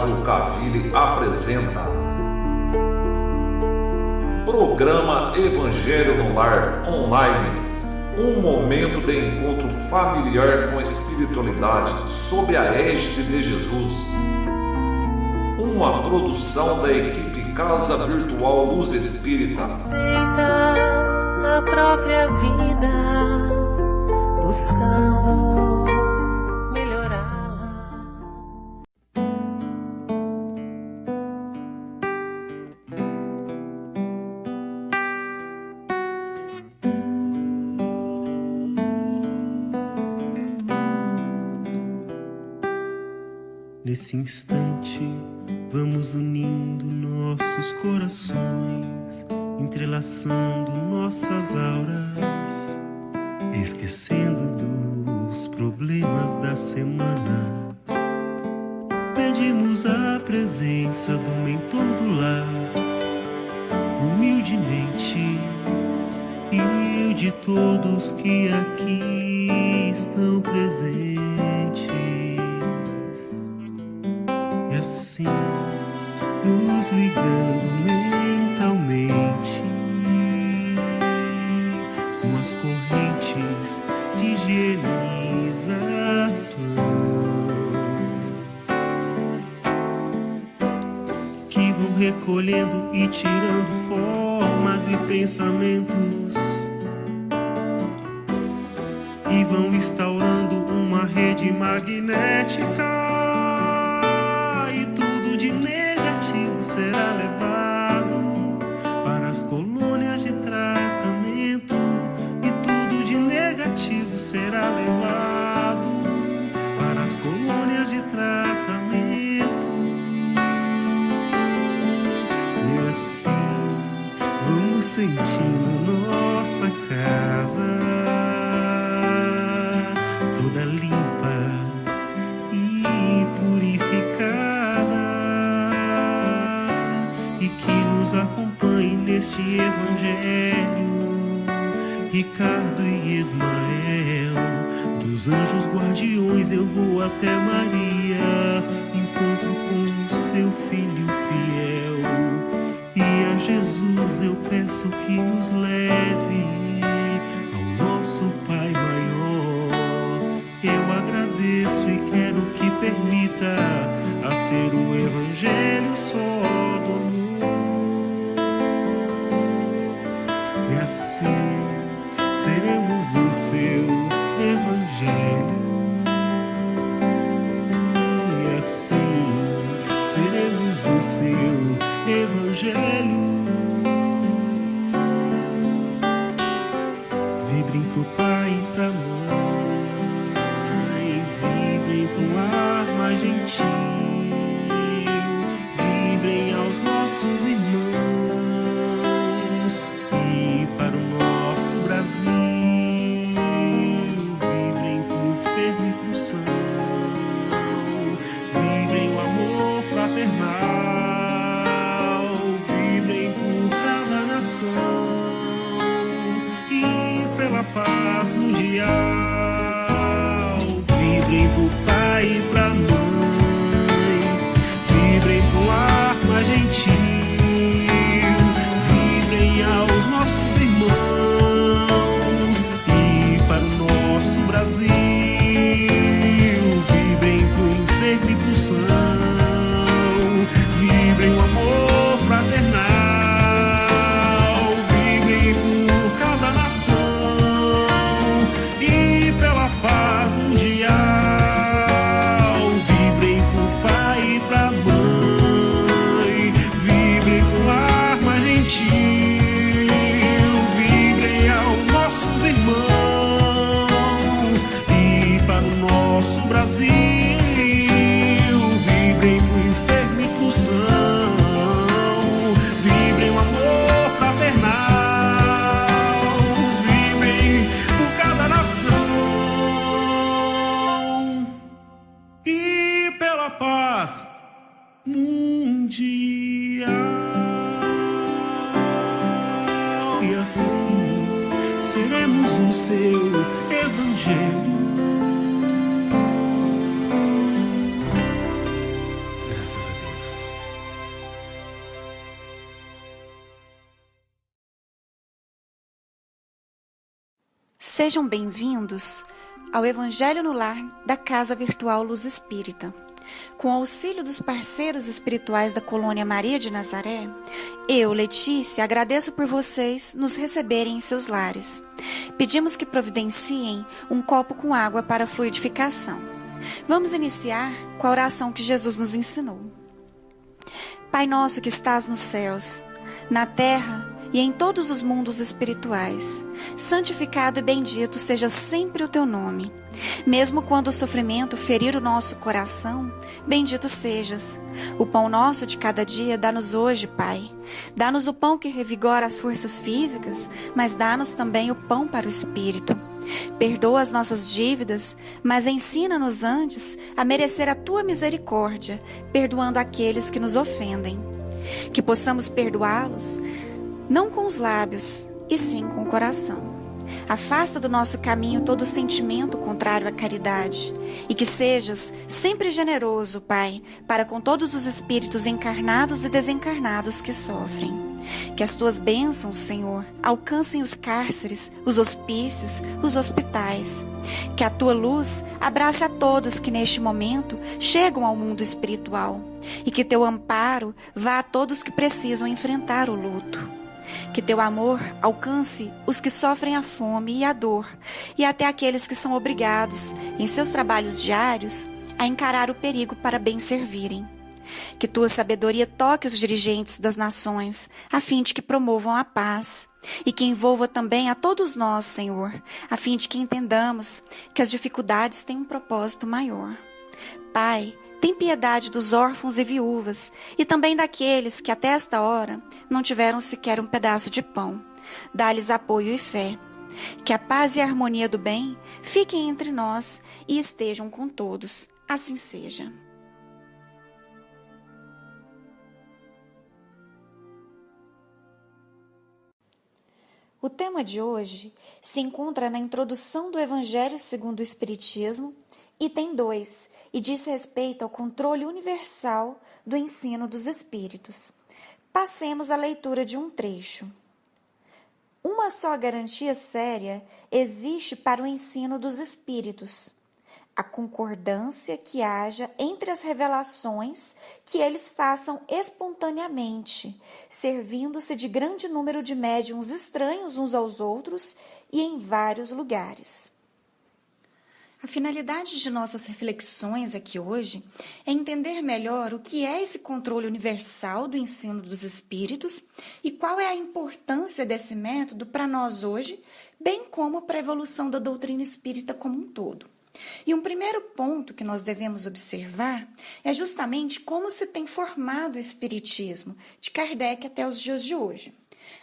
Rádio Alcaville apresenta Programa Evangelho no Lar Online, um momento de encontro familiar com a espiritualidade sob a égide de Jesus. Uma produção da equipe Casa Virtual Luz Espírita. Aceita a própria vida, buscando melhorá-la. Nesse instante, vamos unindo nossos corações, entrelaçando nossas auras, esquecendo dos problemas da semana. Pedimos a presença do mentor do lar, humildemente, e de todos que aqui estão presentes. E assim, nos ligando mentalmente com as correntes de higienização que vão recolhendo e tirando formas e pensamentos e vão instaurando uma rede magnética. De negativo será levado para as colônias de tratamento, e tudo de negativo será levado para as colônias de tratamento. E assim vamos sentindo nossa casa toda limpa e purificada, e que nos acompanhe neste Evangelho Ricardo e Ismael. Dos anjos guardiões eu vou até Maria, encontro com o seu filho fiel, e a Jesus eu peço que nos leve ao nosso Pai maior. Eu agradeço e quero que permita a ser o Evangelho só do amor. E assim seremos o seu Evangelho. E assim seremos o seu Evangelho. Vibrem pro pai e pra mãe, vibrem pro lar mais gentil, vibrem aos nossos irmãos e para o nosso Brasil, vibrem pro enfermo e pro são, vibrem o amor fraternal, vibrem por cada nação e pela paz mundial. Vibrem pro pai e pra mãe, vibrem pro lar mais gentil, vibrem aos nossos irmãos e para o nosso Brasil, vibrem pro enfermo e pro são, vibrem o amor fraternal, vibrem por cada nação e pela paz mundial. Vibrem pro pai e pra mãe, vibrem pro lar mais gentil, vibrem aos nossos irmãos e para o nosso Brasil, vibrem pro enfermo e pro são, vibrem o amor fraternal, vibrem por cada nação e pela paz mundial. E assim seremos o seu Evangelho. Graças a Deus. Sejam bem-vindos ao Evangelho no Lar da Casa Virtual Luz Espírita. Com o auxílio dos parceiros espirituais da Colônia Maria de Nazaré, eu, Letícia, agradeço por vocês nos receberem em seus lares. Pedimos que providenciem um copo com água para fluidificação. Vamos iniciar com a oração que Jesus nos ensinou. Pai nosso que estás nos céus, na terra e em todos os mundos espirituais, santificado e bendito seja sempre o teu nome. Mesmo quando o sofrimento ferir o nosso coração, bendito sejas. O pão nosso de cada dia dá-nos hoje, Pai. Dá-nos o pão que revigora as forças físicas, mas dá-nos também o pão para o espírito. Perdoa as nossas dívidas, mas ensina-nos antes a merecer a tua misericórdia, perdoando aqueles que nos ofendem. Que possamos perdoá-los, não com os lábios, e sim com o coração. Afasta do nosso caminho todo sentimento contrário à caridade, e que sejas sempre generoso, Pai, para com todos os espíritos encarnados e desencarnados que sofrem. Que as tuas bênçãos, Senhor, alcancem os cárceres, os hospícios, os hospitais. Que a tua luz abrace a todos que neste momento chegam ao mundo espiritual, e que teu amparo vá a todos que precisam enfrentar o luto. Que teu amor alcance os que sofrem a fome e a dor, e até aqueles que são obrigados, em seus trabalhos diários, a encarar o perigo para bem servirem. Que tua sabedoria toque os dirigentes das nações, a fim de que promovam a paz, e que envolva também a todos nós, Senhor, a fim de que entendamos que as dificuldades têm um propósito maior. Pai, tem piedade dos órfãos e viúvas, e também daqueles que até esta hora não tiveram sequer um pedaço de pão. Dá-lhes apoio e fé. Que a paz e a harmonia do bem fiquem entre nós e estejam com todos. Assim seja. O tema de hoje se encontra na introdução do Evangelho segundo o Espiritismo, item 2, e diz respeito ao controle universal do ensino dos espíritos. Passemos à leitura de um trecho. Uma só garantia séria existe para o ensino dos espíritos: a concordância que haja entre as revelações que eles façam espontaneamente, servindo-se de grande número de médiuns estranhos uns aos outros e em vários lugares. A finalidade de nossas reflexões aqui hoje é entender melhor o que é esse controle universal do ensino dos espíritos e qual é a importância desse método para nós hoje, bem como para a evolução da doutrina espírita como um todo. E um primeiro ponto que nós devemos observar é justamente como se tem formado o espiritismo, de Kardec até os dias de hoje.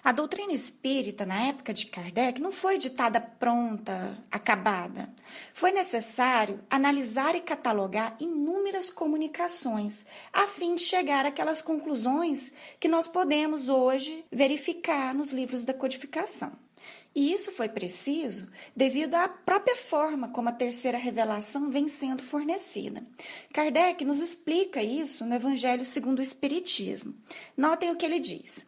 A doutrina espírita, na época de Kardec, não foi ditada pronta, acabada. Foi necessário analisar e catalogar inúmeras comunicações, a fim de chegar àquelas conclusões que nós podemos hoje verificar nos livros da codificação. E isso foi preciso devido à própria forma como a terceira revelação vem sendo fornecida. Kardec nos explica isso no Evangelho segundo o Espiritismo. Notem o que ele diz.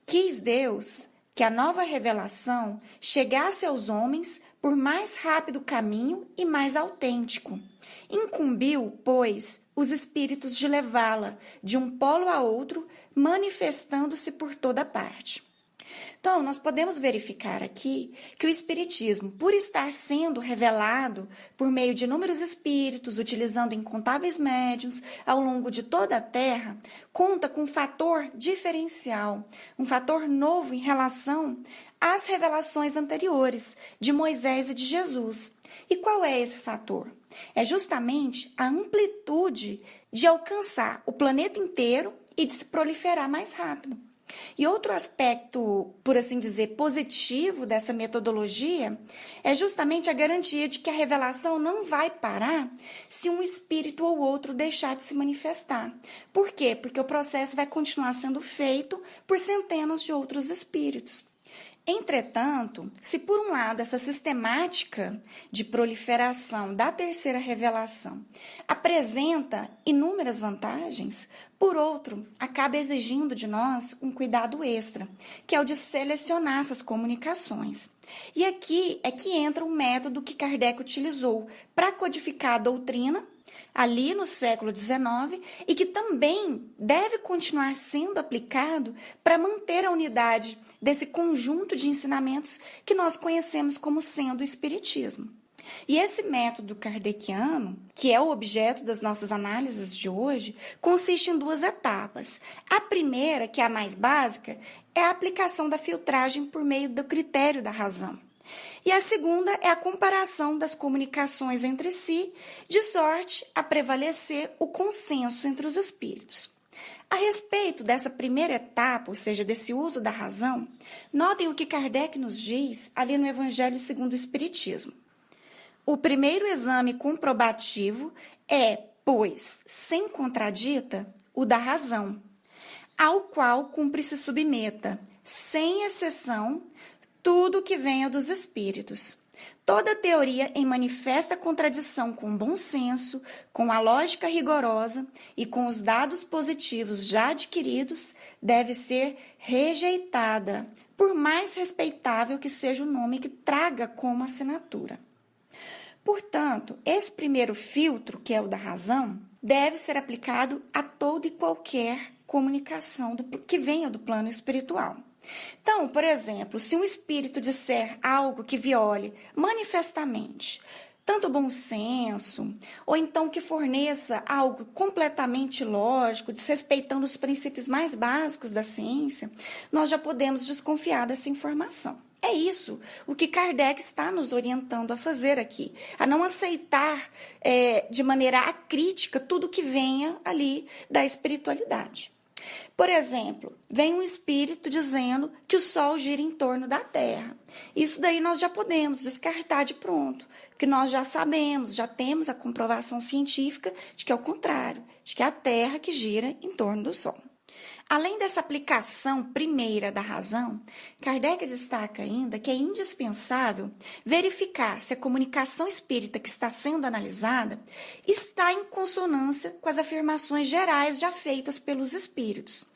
Quis Deus que a nova revelação chegasse aos homens por mais rápido caminho e mais autêntico. Incumbiu, pois, os espíritos de levá-la de um polo a outro, manifestando-se por toda parte. Então, nós podemos verificar aqui que o Espiritismo, por estar sendo revelado por meio de inúmeros espíritos, utilizando incontáveis médiuns ao longo de toda a Terra, conta com um fator diferencial, um fator novo em relação às revelações anteriores de Moisés e de Jesus. E qual é esse fator? É justamente a amplitude de alcançar o planeta inteiro e de se proliferar mais rápido. E outro aspecto, por assim dizer, positivo dessa metodologia é justamente a garantia de que a revelação não vai parar se um espírito ou outro deixar de se manifestar. Por quê? Porque o processo vai continuar sendo feito por centenas de outros espíritos. Entretanto, se por um lado essa sistemática de proliferação da terceira revelação apresenta inúmeras vantagens, por outro, acaba exigindo de nós um cuidado extra, que é o de selecionar essas comunicações. E aqui é que entra um método que Kardec utilizou para codificar a doutrina ali no século XIX e que também deve continuar sendo aplicado para manter a unidade desse conjunto de ensinamentos que nós conhecemos como sendo o Espiritismo. E esse método kardeciano, que é o objeto das nossas análises de hoje, consiste em 2 etapas. A primeira, que é a mais básica, é a aplicação da filtragem por meio do critério da razão. E a segunda é a comparação das comunicações entre si, de sorte a prevalecer o consenso entre os espíritos. A respeito dessa primeira etapa, ou seja, desse uso da razão, notem o que Kardec nos diz ali no Evangelho segundo o Espiritismo. O primeiro exame comprobativo é, pois, sem contradita, o da razão, ao qual cumpre se submeta, sem exceção, tudo que venha dos espíritos. Toda teoria em manifesta contradição com o bom senso, com a lógica rigorosa e com os dados positivos já adquiridos, deve ser rejeitada, por mais respeitável que seja o nome que traga como assinatura. Portanto, esse primeiro filtro, que é o da razão, deve ser aplicado a toda e qualquer comunicação que venha do plano espiritual. Então, por exemplo, se um espírito disser algo que viole manifestamente tanto o bom senso, ou então que forneça algo completamente lógico, desrespeitando os princípios mais básicos da ciência, nós já podemos desconfiar dessa informação. É isso o que Kardec está nos orientando a fazer aqui, a não aceitar de maneira acrítica tudo que venha ali da espiritualidade. Por exemplo, vem um espírito dizendo que o Sol gira em torno da Terra. Isso daí nós já podemos descartar de pronto, porque nós já sabemos, já temos a comprovação científica de que é o contrário, de que é a Terra que gira em torno do Sol. Além dessa aplicação primeira da razão, Kardec destaca ainda que é indispensável verificar se a comunicação espírita que está sendo analisada está em consonância com as afirmações gerais já feitas pelos espíritos.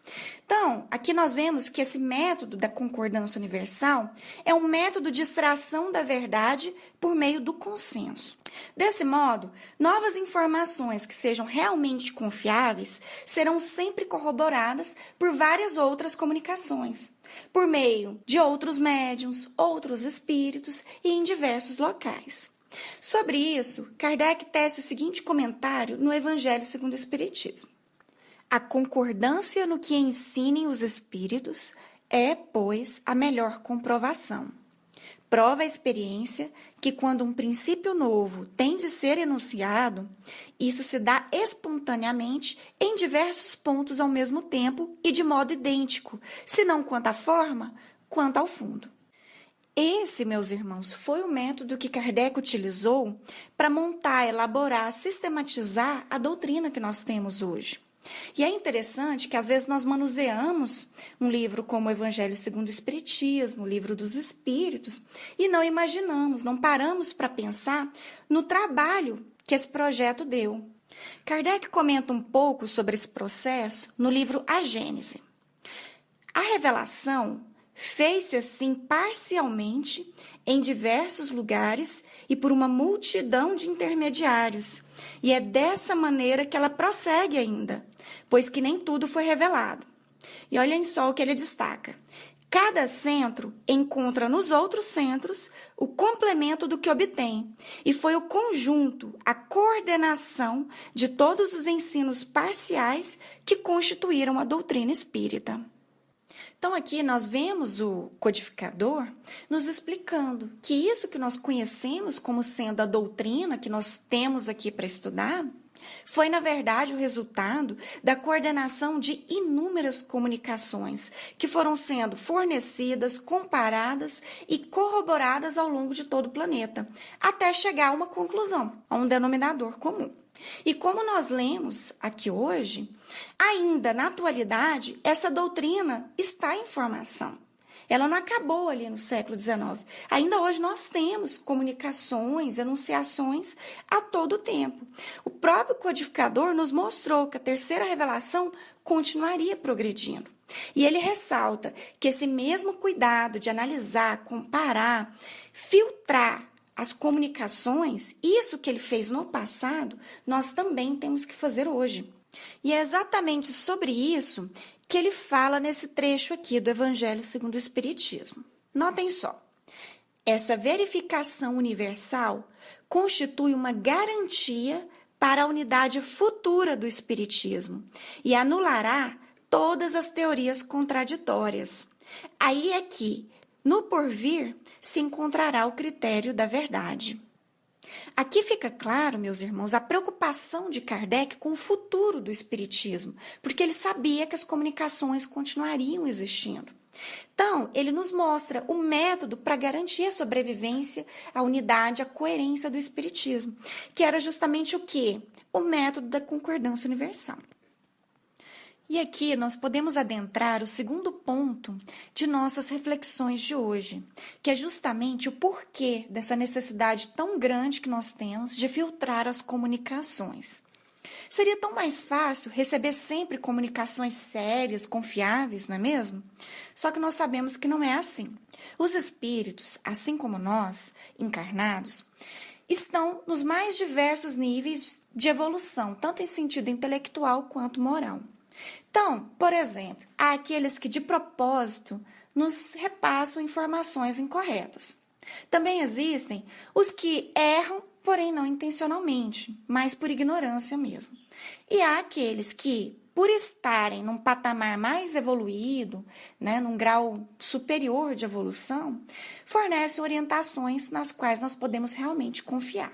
Então, aqui nós vemos que esse método da concordância universal é um método de extração da verdade por meio do consenso. Desse modo, novas informações que sejam realmente confiáveis serão sempre corroboradas por várias outras comunicações, por meio de outros médiuns, outros espíritos e em diversos locais. Sobre isso, Kardec tece o seguinte comentário no Evangelho segundo o Espiritismo. A concordância no que ensinem os espíritos é, pois, a melhor comprovação. Prova a experiência que quando um princípio novo tem de ser enunciado, isso se dá espontaneamente em diversos pontos ao mesmo tempo e de modo idêntico, se não quanto à forma, quanto ao fundo. Esse, meus irmãos, foi o método que Kardec utilizou para montar, elaborar, sistematizar a doutrina que nós temos hoje. E é interessante que às vezes nós manuseamos um livro como o Evangelho segundo o Espiritismo, o Livro dos Espíritos, e não imaginamos, não paramos para pensar no trabalho que esse projeto deu. Kardec comenta um pouco sobre esse processo no livro A Gênese. A revelação fez-se assim parcialmente em diversos lugares e por uma multidão de intermediários, e é dessa maneira que ela prossegue ainda, pois que nem tudo foi revelado. E olhem só o que ele destaca. Cada centro encontra nos outros centros o complemento do que obtém, e foi o conjunto, a coordenação de todos os ensinos parciais que constituíram a doutrina espírita. Então, aqui nós vemos o codificador nos explicando que isso que nós conhecemos como sendo a doutrina que nós temos aqui para estudar, foi, na verdade, o resultado da coordenação de inúmeras comunicações que foram sendo fornecidas, comparadas e corroboradas ao longo de todo o planeta, até chegar a uma conclusão, a um denominador comum. E como nós lemos aqui hoje, ainda na atualidade, essa doutrina está em formação. Ela não acabou ali no século XIX. Ainda hoje nós temos comunicações, enunciações a todo tempo. O próprio codificador nos mostrou que a terceira revelação continuaria progredindo. E ele ressalta que esse mesmo cuidado de analisar, comparar, filtrar as comunicações, isso que ele fez no passado, nós também temos que fazer hoje. E é exatamente sobre isso que ele fala nesse trecho aqui do Evangelho segundo o Espiritismo. Notem só, essa verificação universal constitui uma garantia para a unidade futura do Espiritismo e anulará todas as teorias contraditórias. Aí é que, no porvir, se encontrará o critério da verdade. Aqui fica claro, meus irmãos, a preocupação de Kardec com o futuro do Espiritismo, porque ele sabia que as comunicações continuariam existindo. Então, ele nos mostra o método para garantir a sobrevivência, a unidade, a coerência do Espiritismo, que era justamente o quê? O método da concordância universal. E aqui nós podemos adentrar o segundo ponto de nossas reflexões de hoje, que é justamente o porquê dessa necessidade tão grande que nós temos de filtrar as comunicações. Seria tão mais fácil receber sempre comunicações sérias, confiáveis, não é mesmo? Só que nós sabemos que não é assim. Os espíritos, assim como nós, encarnados, estão nos mais diversos níveis de evolução, tanto em sentido intelectual quanto moral. Então, por exemplo, há aqueles que de propósito nos repassam informações incorretas. Também existem os que erram, porém não intencionalmente, mas por ignorância mesmo. E há aqueles que, por estarem num patamar mais evoluído, num grau superior de evolução, fornecem orientações nas quais nós podemos realmente confiar.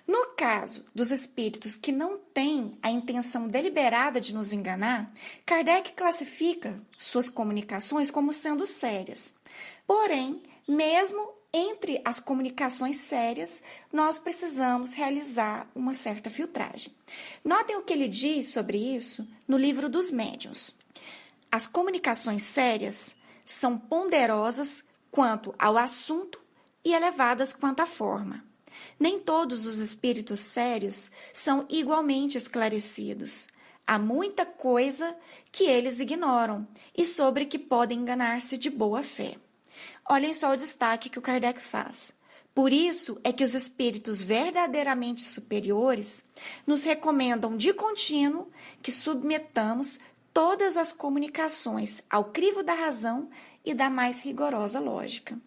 No caso dos espíritos que não têm a intenção deliberada de nos enganar, Kardec classifica suas comunicações como sendo sérias. Porém, mesmo entre as comunicações sérias, nós precisamos realizar uma certa filtragem. Notem o que ele diz sobre isso no livro dos Médiuns. As comunicações sérias são ponderosas quanto ao assunto e elevadas quanto à forma. Nem todos os espíritos sérios são igualmente esclarecidos. Há muita coisa que eles ignoram e sobre que podem enganar-se de boa fé. Olhem só o destaque que o Kardec faz. Por isso é que os espíritos verdadeiramente superiores nos recomendam de contínuo que submetamos todas as comunicações ao crivo da razão e da mais rigorosa lógica.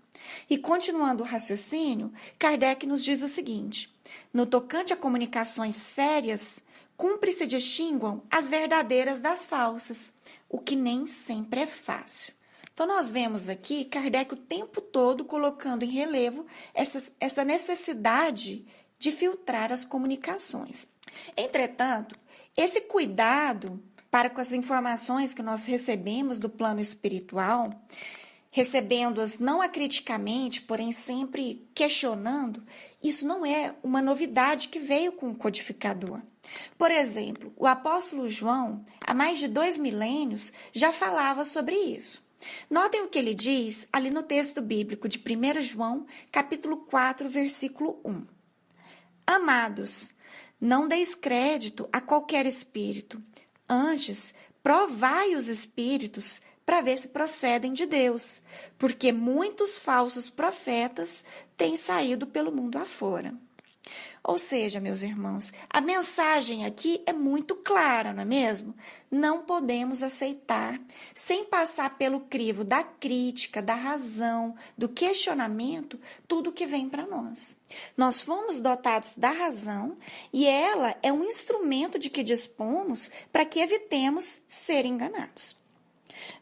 E continuando o raciocínio, Kardec nos diz o seguinte: no tocante a comunicações sérias, cumpre se distinguam as verdadeiras das falsas, o que nem sempre é fácil. Então, nós vemos aqui Kardec o tempo todo colocando em relevo essa necessidade de filtrar as comunicações. Entretanto, esse cuidado para com as informações que nós recebemos do plano espiritual, recebendo-as não acriticamente, porém sempre questionando, isso não é uma novidade que veio com o codificador. Por exemplo, o apóstolo João, há mais de 2 milênios, já falava sobre isso. Notem o que ele diz ali no texto bíblico de 1 João, capítulo 4, versículo 1. Amados, não deis crédito a qualquer espírito, antes provai os espíritos para ver se procedem de Deus, porque muitos falsos profetas têm saído pelo mundo afora. Ou seja, meus irmãos, a mensagem aqui é muito clara, não é mesmo? Não podemos aceitar, sem passar pelo crivo da crítica, da razão, do questionamento, tudo que vem para nós. Nós fomos dotados da razão e ela é um instrumento de que dispomos para que evitemos ser enganados.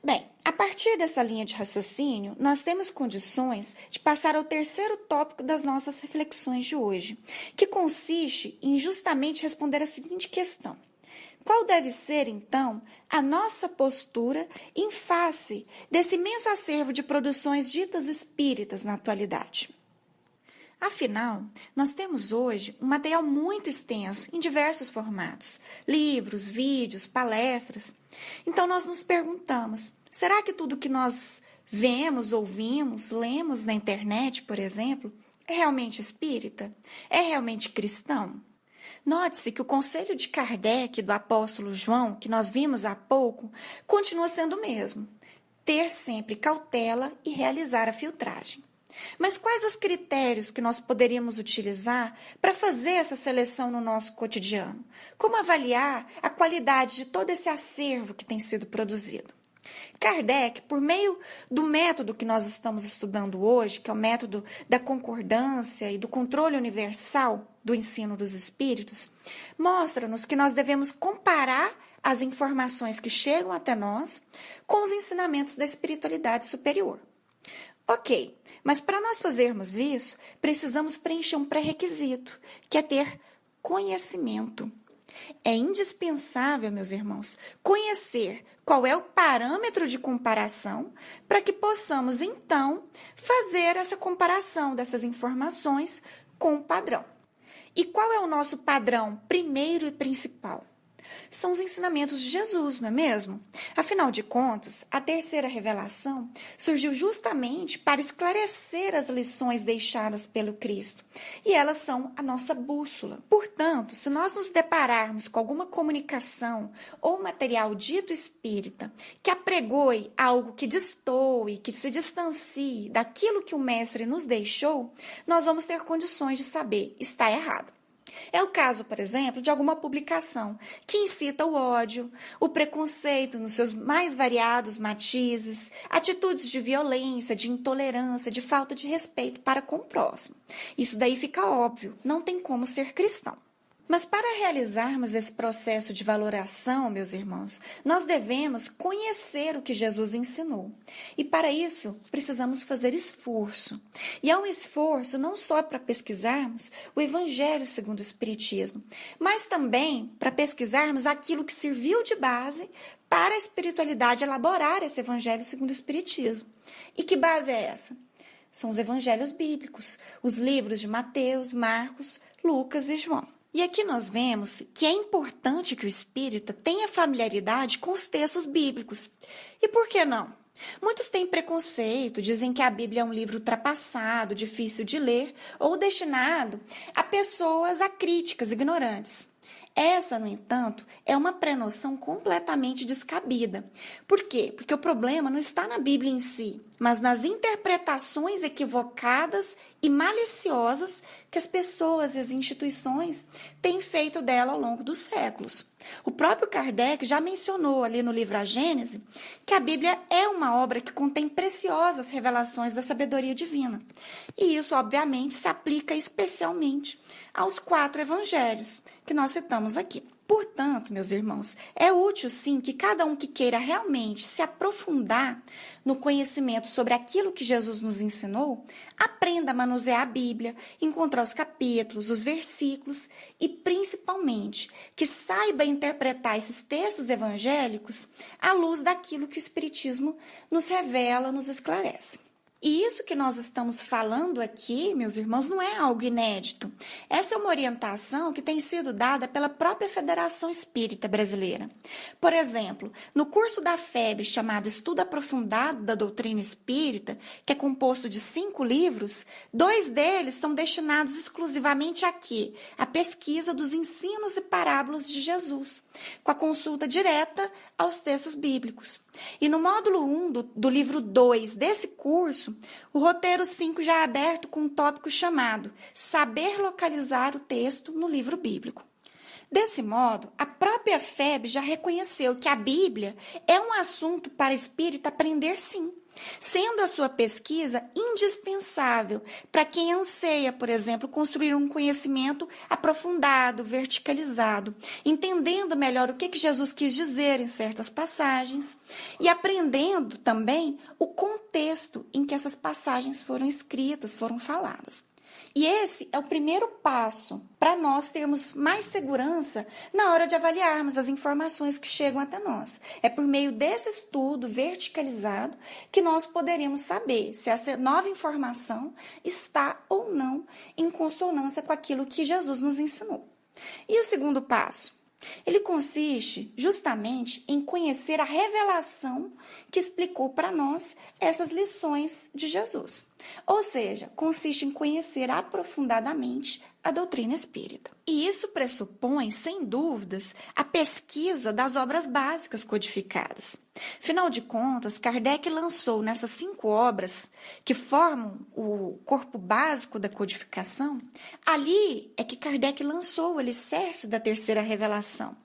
Bem, a partir dessa linha de raciocínio, nós temos condições de passar ao terceiro tópico das nossas reflexões de hoje, que consiste em justamente responder a seguinte questão: qual deve ser, então, a nossa postura em face desse imenso acervo de produções ditas espíritas na atualidade? Afinal, nós temos hoje um material muito extenso em diversos formatos, livros, vídeos, palestras. Então, nós nos perguntamos, será que tudo que nós vemos, ouvimos, lemos na internet, por exemplo, é realmente espírita? É realmente cristão? Note-se que o conselho de Kardec e do apóstolo João, que nós vimos há pouco, continua sendo o mesmo: ter sempre cautela e realizar a filtragem. Mas quais os critérios que nós poderíamos utilizar para fazer essa seleção no nosso cotidiano? Como avaliar a qualidade de todo esse acervo que tem sido produzido? Kardec, por meio do método que nós estamos estudando hoje, que é o método da concordância e do controle universal do ensino dos espíritos, mostra-nos que nós devemos comparar as informações que chegam até nós com os ensinamentos da espiritualidade superior. Ok, mas para nós fazermos isso, precisamos preencher um pré-requisito, que é ter conhecimento. É indispensável, meus irmãos, conhecer qual é o parâmetro de comparação para que possamos, então, fazer essa comparação dessas informações com o padrão. E qual é o nosso padrão primeiro e principal? São os ensinamentos de Jesus, não é mesmo? Afinal de contas, a terceira revelação surgiu justamente para esclarecer as lições deixadas pelo Cristo, e elas são a nossa bússola. Portanto, se nós nos depararmos com alguma comunicação ou material dito espírita que apregoe algo que destoe, que se distancie daquilo que o Mestre nos deixou, nós vamos ter condições de saber: está errado. É o caso, por exemplo, de alguma publicação que incita o ódio, o preconceito nos seus mais variados matizes, atitudes de violência, de intolerância, de falta de respeito para com o próximo. Isso daí fica óbvio, não tem como ser cristão. Mas para realizarmos esse processo de valoração, meus irmãos, nós devemos conhecer o que Jesus ensinou. E para isso, precisamos fazer esforço. E é um esforço não só para pesquisarmos o Evangelho segundo o Espiritismo, mas também para pesquisarmos aquilo que serviu de base para a espiritualidade elaborar esse Evangelho segundo o Espiritismo. E que base é essa? São os evangelhos bíblicos, os livros de Mateus, Marcos, Lucas e João. E aqui nós vemos que é importante que o espírita tenha familiaridade com os textos bíblicos. E por que não? Muitos têm preconceito, dizem que a Bíblia é um livro ultrapassado, difícil de ler ou destinado a pessoas acríticas, ignorantes. Essa, no entanto, é uma prenoção completamente descabida. Por quê? Porque o problema não está na Bíblia em si, mas nas interpretações equivocadas e maliciosas que as pessoas e as instituições têm feito dela ao longo dos séculos. O próprio Kardec já mencionou ali no livro A Gênese que a Bíblia é uma obra que contém preciosas revelações da sabedoria divina. E isso, obviamente, se aplica especialmente aos 4 evangelhos que nós citamos aqui. Portanto, meus irmãos, é útil sim que cada um que queira realmente se aprofundar no conhecimento sobre aquilo que Jesus nos ensinou, aprenda a manusear a Bíblia, encontrar os capítulos, os versículos e, principalmente, que saiba interpretar esses textos evangélicos à luz daquilo que o Espiritismo nos revela, nos esclarece. E isso que nós estamos falando aqui, meus irmãos, não é algo inédito. Essa é uma orientação que tem sido dada pela própria Federação Espírita Brasileira. Por exemplo, no curso da FEB, chamado Estudo Aprofundado da Doutrina Espírita, que é composto de 5 livros, 2 deles são destinados exclusivamente aqui, à pesquisa dos ensinos e parábolas de Jesus, com a consulta direta aos textos bíblicos. E no módulo 1 do livro 2 desse curso, o roteiro 5 já é aberto com um tópico chamado Saber localizar o texto no livro bíblico. Desse modo, a própria FEB já reconheceu que a Bíblia é um assunto para espírita aprender sim, sendo a sua pesquisa indispensável para quem anseia, por exemplo, construir um conhecimento aprofundado, verticalizado, entendendo melhor o que Jesus quis dizer em certas passagens e aprendendo também o contexto em que essas passagens foram escritas, foram faladas. E esse é o primeiro passo para nós termos mais segurança na hora de avaliarmos as informações que chegam até nós. É por meio desse estudo verticalizado que nós poderemos saber se essa nova informação está ou não em consonância com aquilo que Jesus nos ensinou. E o segundo passo? Ele consiste justamente em conhecer a revelação que explicou para nós essas lições de Jesus. Ou seja, consiste em conhecer aprofundadamente a doutrina espírita. E isso pressupõe, sem dúvidas, a pesquisa das obras básicas codificadas. Afinal de contas, Kardec lançou nessas 5 obras que formam o corpo básico da codificação. Ali é que Kardec lançou o alicerce da terceira revelação.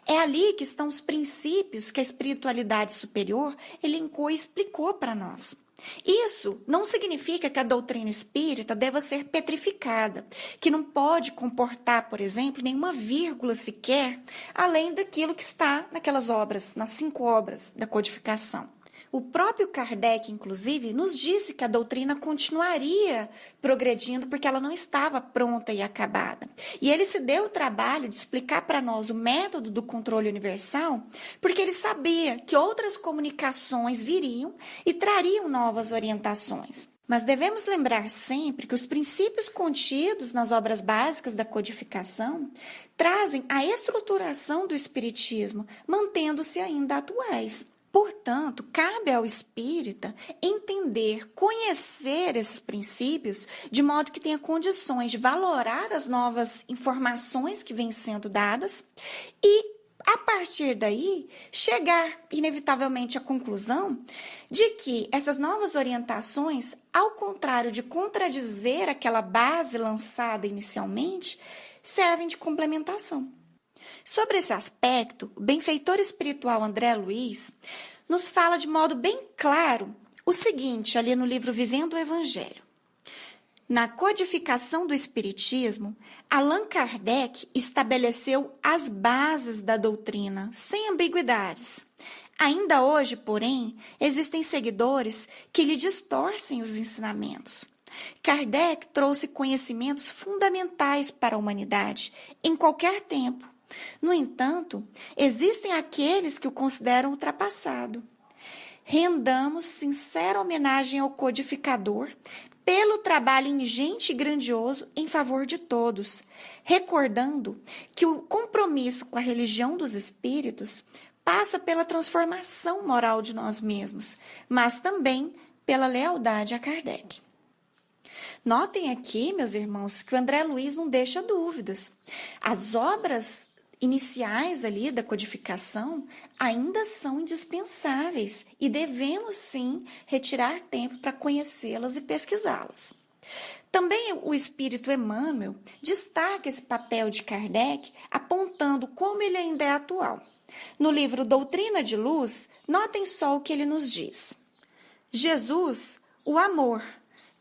É ali que estão os princípios que a espiritualidade superior elencou e explicou para nós. Isso não significa que a doutrina espírita deva ser petrificada, que não pode comportar, por exemplo, nenhuma vírgula sequer, além daquilo que está naquelas obras, nas 5 obras da codificação. O próprio Kardec, inclusive, nos disse que a doutrina continuaria progredindo porque ela não estava pronta e acabada. E ele se deu o trabalho de explicar para nós o método do controle universal, porque ele sabia que outras comunicações viriam e trariam novas orientações. Mas devemos lembrar sempre que os princípios contidos nas obras básicas da codificação trazem a estruturação do espiritismo, mantendo-se ainda atuais. Portanto, cabe ao espírita entender, conhecer esses princípios, de modo que tenha condições de valorar as novas informações que vêm sendo dadas e, a partir daí, chegar inevitavelmente à conclusão de que essas novas orientações, ao contrário de contradizer aquela base lançada inicialmente, servem de complementação. Sobre esse aspecto, o benfeitor espiritual André Luiz nos fala de modo bem claro o seguinte, ali no livro Vivendo o Evangelho. Na codificação do Espiritismo, Allan Kardec estabeleceu as bases da doutrina, sem ambiguidades. Ainda hoje, porém, existem seguidores que lhe distorcem os ensinamentos. Kardec trouxe conhecimentos fundamentais para a humanidade, em qualquer tempo. No entanto, existem aqueles que o consideram ultrapassado. Rendamos sincera homenagem ao codificador pelo trabalho ingente e grandioso em favor de todos, recordando que o compromisso com a religião dos espíritos passa pela transformação moral de nós mesmos, mas também pela lealdade a Kardec. Notem aqui, meus irmãos, que o André Luiz não deixa dúvidas. As obras iniciais ali da codificação ainda são indispensáveis e devemos sim retirar tempo para conhecê-las e pesquisá-las. Também o espírito Emmanuel destaca esse papel de Kardec, apontando como ele ainda é atual. No livro Doutrina de Luz, notem só o que ele nos diz. Jesus, o amor.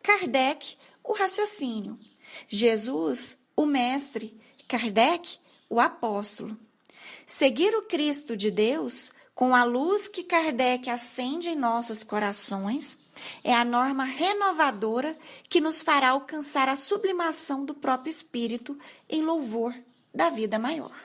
Kardec, o raciocínio. Jesus, o mestre. Kardec, o apóstolo. Seguir o Cristo de Deus, com a luz que Kardec acende em nossos corações, é a norma renovadora que nos fará alcançar a sublimação do próprio espírito em louvor da vida maior.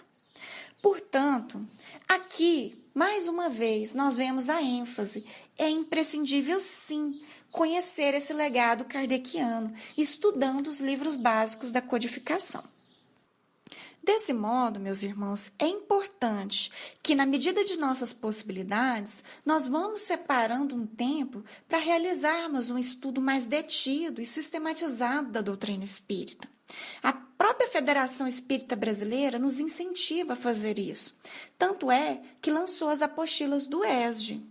Portanto, aqui, mais uma vez, nós vemos a ênfase. É imprescindível, sim, conhecer esse legado kardeciano, estudando os livros básicos da codificação. Desse modo, meus irmãos, é importante que, na medida de nossas possibilidades, nós vamos separando um tempo para realizarmos um estudo mais detido e sistematizado da doutrina espírita. A própria Federação Espírita Brasileira nos incentiva a fazer isso. Tanto é que lançou as apostilas do ESG.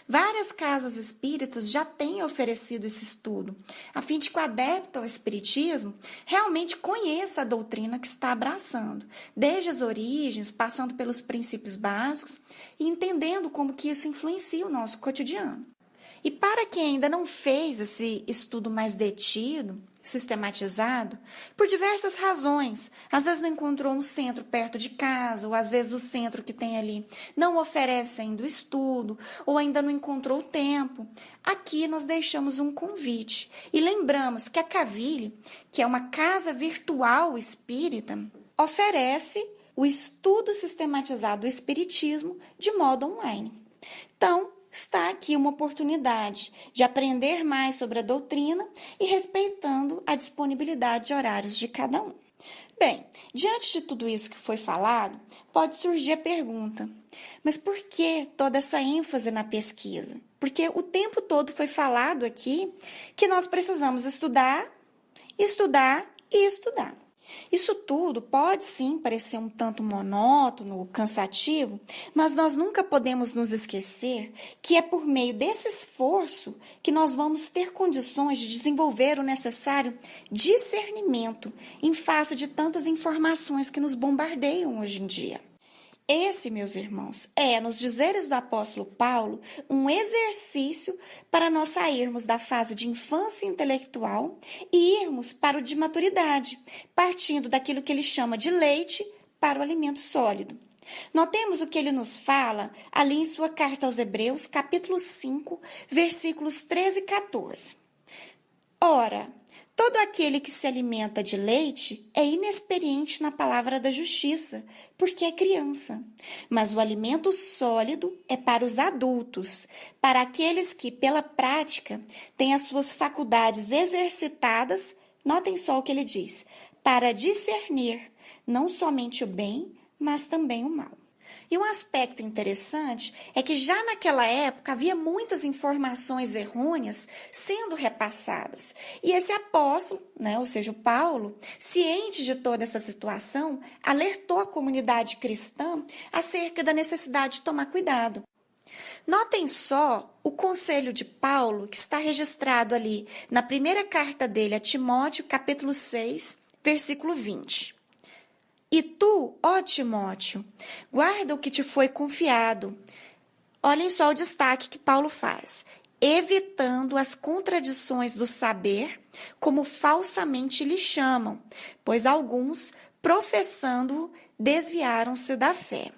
Várias casas espíritas já têm oferecido esse estudo, a fim de que o adepto ao espiritismo realmente conheça a doutrina que está abraçando, desde as origens, passando pelos princípios básicos e entendendo como que isso influencia o nosso cotidiano. E para quem ainda não fez esse estudo mais detido, sistematizado, por diversas razões, às vezes não encontrou um centro perto de casa, ou às vezes o centro que tem ali não oferece ainda o estudo, ou ainda não encontrou o tempo, aqui nós deixamos um convite e lembramos que a Caville, que é uma casa virtual espírita, oferece o estudo sistematizado do espiritismo de modo online. Então, está aqui uma oportunidade de aprender mais sobre a doutrina e respeitando a disponibilidade de horários de cada um. Bem, diante de tudo isso que foi falado, pode surgir a pergunta: mas por que toda essa ênfase na pesquisa? Porque o tempo todo foi falado aqui que nós precisamos estudar, estudar e estudar. Isso tudo pode sim parecer um tanto monótono, cansativo, mas nós nunca podemos nos esquecer que é por meio desse esforço que nós vamos ter condições de desenvolver o necessário discernimento em face de tantas informações que nos bombardeiam hoje em dia. Esse, meus irmãos, é, nos dizeres do apóstolo Paulo, um exercício para nós sairmos da fase de infância intelectual e irmos para o de maturidade, partindo daquilo que ele chama de leite para o alimento sólido. Notemos o que ele nos fala ali em sua carta aos Hebreus, capítulo 5, versículos 13 e 14. Ora, todo aquele que se alimenta de leite é inexperiente na palavra da justiça, porque é criança. Mas o alimento sólido é para os adultos, para aqueles que, pela prática, têm as suas faculdades exercitadas, notem só o que ele diz, para discernir não somente o bem, mas também o mal. E um aspecto interessante é que já naquela época havia muitas informações errôneas sendo repassadas. E esse apóstolo, ou seja, o Paulo, ciente de toda essa situação, alertou a comunidade cristã acerca da necessidade de tomar cuidado. Notem só o conselho de Paulo, que está registrado ali na primeira carta dele a Timóteo, capítulo 6, versículo 20. E tu, ó Timóteo, guarda o que te foi confiado. Olhem só o destaque que Paulo faz. Evitando as contradições do saber, como falsamente lhe chamam, pois alguns, professando, desviaram-se da fé.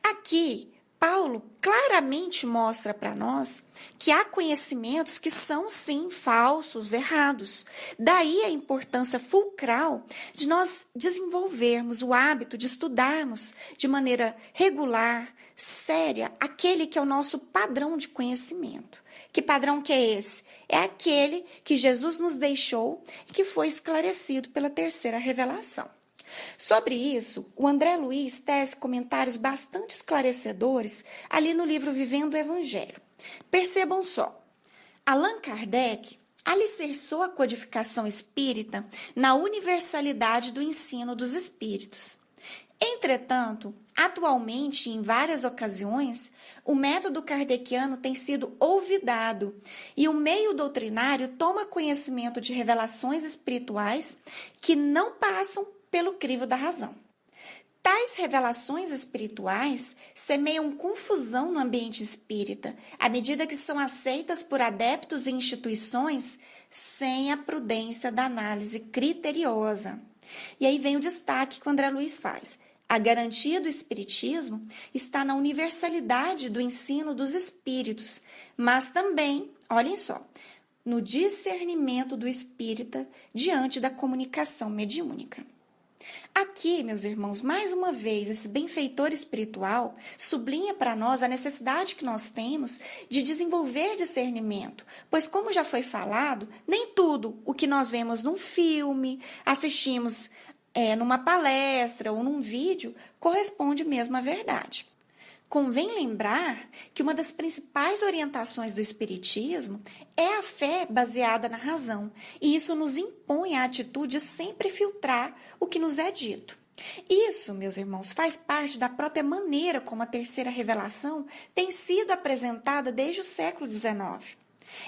Aqui, Paulo claramente mostra para nós que há conhecimentos que são, sim, falsos, errados. Daí a importância fulcral de nós desenvolvermos o hábito de estudarmos de maneira regular, séria, aquele que é o nosso padrão de conhecimento. Que padrão que é esse? É aquele que Jesus nos deixou e que foi esclarecido pela terceira revelação. Sobre isso, o André Luiz tece comentários bastante esclarecedores ali no livro Vivendo o Evangelho. Percebam só, Allan Kardec alicerçou a codificação espírita na universalidade do ensino dos espíritos. Entretanto, atualmente, em várias ocasiões, o método kardeciano tem sido olvidado e o meio doutrinário toma conhecimento de revelações espirituais que não passam pelo crivo da razão. Tais revelações espirituais semeiam confusão no ambiente espírita, à medida que são aceitas por adeptos e instituições sem a prudência da análise criteriosa. E aí vem o destaque que o André Luiz faz. A garantia do espiritismo está na universalidade do ensino dos espíritos, mas também, olhem só, no discernimento do espírita diante da comunicação mediúnica. Aqui, meus irmãos, mais uma vez, esse benfeitor espiritual sublinha para nós a necessidade que nós temos de desenvolver discernimento, pois, como já foi falado, nem tudo o que nós vemos num filme, assistimos numa palestra ou num vídeo, corresponde mesmo à verdade. Convém lembrar que uma das principais orientações do Espiritismo é a fé baseada na razão, e isso nos impõe a atitude de sempre filtrar o que nos é dito. Isso, meus irmãos, faz parte da própria maneira como a terceira revelação tem sido apresentada desde o século XIX.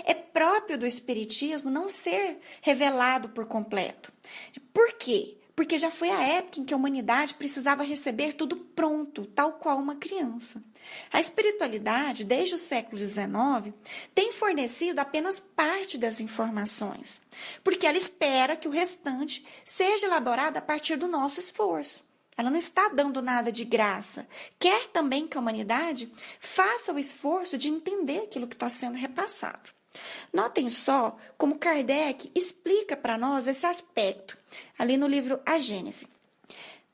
É próprio do Espiritismo não ser revelado por completo. Por quê? Porque já foi a época em que a humanidade precisava receber tudo pronto, tal qual uma criança. A espiritualidade, desde o século XIX, tem fornecido apenas parte das informações, porque ela espera que o restante seja elaborado a partir do nosso esforço. Ela não está dando nada de graça. Quer também que a humanidade faça o esforço de entender aquilo que está sendo repassado. Notem só como Kardec explica para nós esse aspecto, ali no livro A Gênese.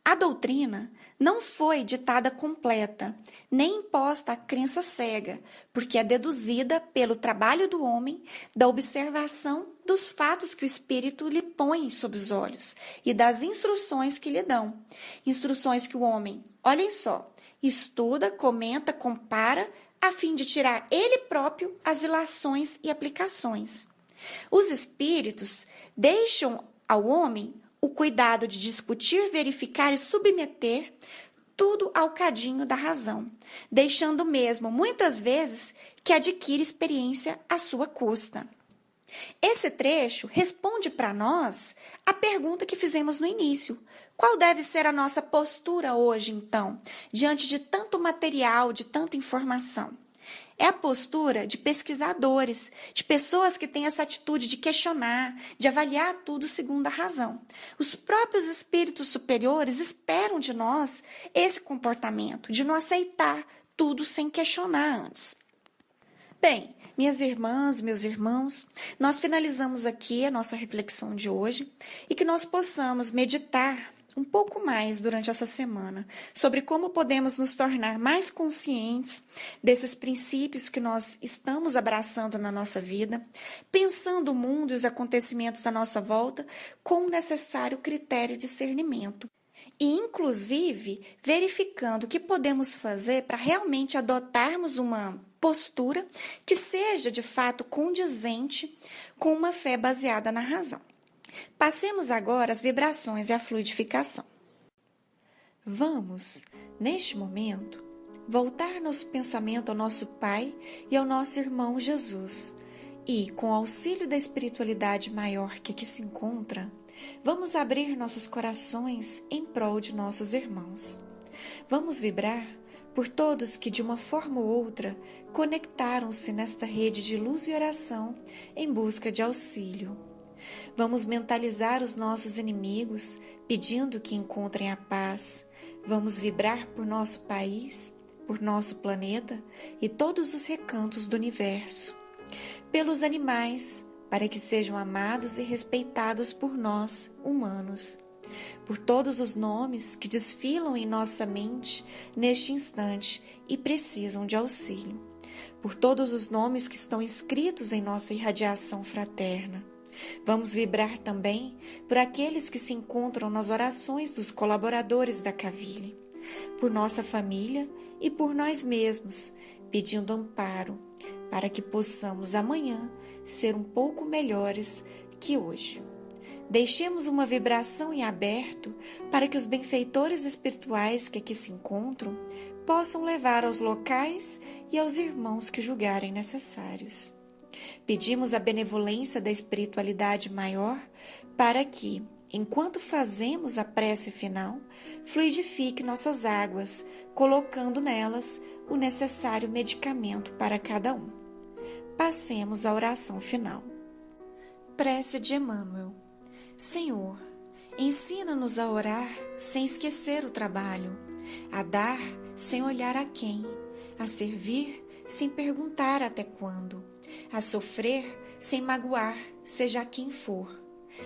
A doutrina não foi ditada completa, nem imposta à crença cega, porque é deduzida pelo trabalho do homem, da observação dos fatos que o Espírito lhe põe sob os olhos e das instruções que lhe dão. Instruções que o homem, olhem só, estuda, comenta, compara, a fim de tirar ele próprio as ilações e aplicações. Os Espíritos deixam ao homem o cuidado de discutir, verificar e submeter tudo ao cadinho da razão, deixando mesmo, muitas vezes, que adquire experiência à sua custa. Esse trecho responde para nós a pergunta que fizemos no início. Qual deve ser a nossa postura hoje, então, diante de tanto material, de tanta informação? É a postura de pesquisadores, de pessoas que têm essa atitude de questionar, de avaliar tudo segundo a razão. Os próprios espíritos superiores esperam de nós esse comportamento, de não aceitar tudo sem questionar antes. Bem, minhas irmãs, meus irmãos, nós finalizamos aqui a nossa reflexão de hoje e que nós possamos meditar um pouco mais durante essa semana sobre como podemos nos tornar mais conscientes desses princípios que nós estamos abraçando na nossa vida, pensando o mundo e os acontecimentos à nossa volta com o necessário critério de discernimento. E, inclusive, verificando o que podemos fazer para realmente adotarmos uma postura que seja, de fato, condizente com uma fé baseada na razão. Passemos agora às vibrações e à fluidificação. Vamos, neste momento, voltar nosso pensamento ao nosso Pai e ao nosso irmão Jesus e, com o auxílio da espiritualidade maior que aqui se encontra, vamos abrir nossos corações em prol de nossos irmãos. Vamos vibrar por todos que, de uma forma ou outra, conectaram-se nesta rede de luz e oração em busca de auxílio. Vamos mentalizar os nossos inimigos, pedindo que encontrem a paz. Vamos vibrar por nosso país, por nosso planeta e todos os recantos do universo. Pelos animais, para que sejam amados e respeitados por nós, humanos. Por todos os nomes que desfilam em nossa mente neste instante e precisam de auxílio. Por todos os nomes que estão inscritos em nossa irradiação fraterna. Vamos vibrar também por aqueles que se encontram nas orações dos colaboradores da Cavile, por nossa família e por nós mesmos, pedindo amparo para que possamos amanhã ser um pouco melhores que hoje. Deixemos uma vibração em aberto para que os benfeitores espirituais que aqui se encontram possam levar aos locais e aos irmãos que julgarem necessários. Pedimos a benevolência da espiritualidade maior para que, enquanto fazemos a prece final, fluidifique nossas águas, colocando nelas o necessário medicamento para cada um. Passemos à oração final. Prece de Emmanuel. Senhor, ensina-nos a orar sem esquecer o trabalho, a dar sem olhar a quem, a servir sem perguntar até quando, a sofrer sem magoar, seja quem for,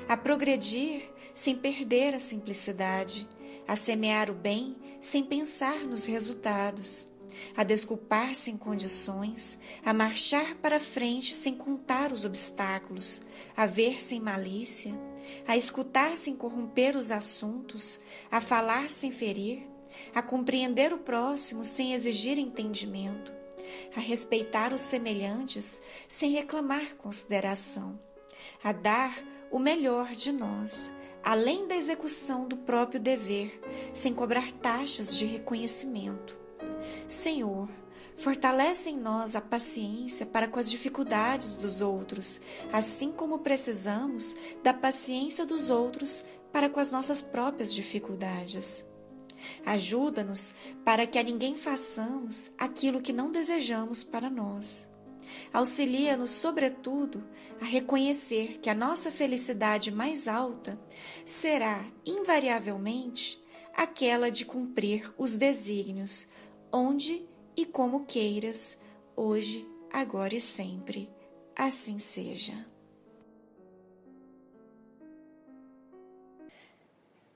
a progredir sem perder a simplicidade, a semear o bem sem pensar nos resultados, a desculpar sem condições, a marchar para frente sem contar os obstáculos, a ver sem malícia, a escutar sem corromper os assuntos, a falar sem ferir, a compreender o próximo sem exigir entendimento, a respeitar os semelhantes sem reclamar consideração, a dar o melhor de nós, além da execução do próprio dever, sem cobrar taxas de reconhecimento. Senhor, fortalece em nós a paciência para com as dificuldades dos outros, assim como precisamos da paciência dos outros para com as nossas próprias dificuldades. Ajuda-nos para que a ninguém façamos aquilo que não desejamos para nós. Auxilia-nos, sobretudo, a reconhecer que a nossa felicidade mais alta será, invariavelmente, aquela de cumprir os desígnios, onde e como queiras, hoje, agora e sempre. Assim seja.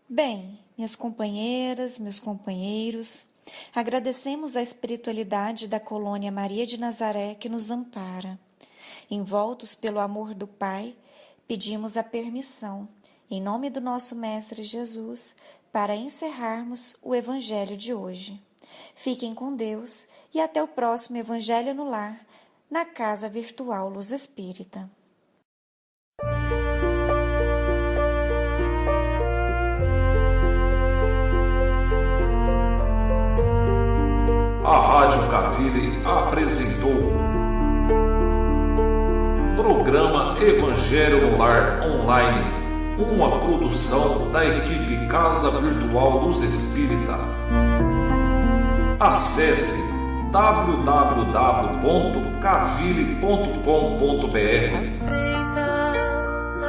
Bem, minhas companheiras, meus companheiros, agradecemos a espiritualidade da colônia Maria de Nazaré que nos ampara. Envoltos pelo amor do Pai, pedimos a permissão, em nome do nosso Mestre Jesus, para encerrarmos o Evangelho de hoje. Fiquem com Deus e até o próximo Evangelho no Lar, na Casa Virtual Luz Espírita. A Rádio Cavile apresentou Programa Evangelho no Lar Online, uma produção da equipe Casa Virtual Luz Espírita. Acesse www.cavile.com.br. Aceita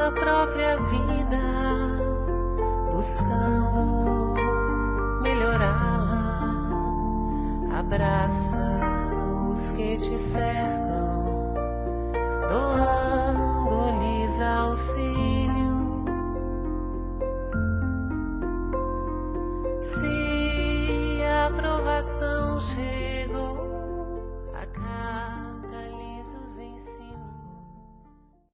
a própria vida, buscando melhorá-la. Abraça os que te cercam, doando-lhes auxílio. Se a provação chega,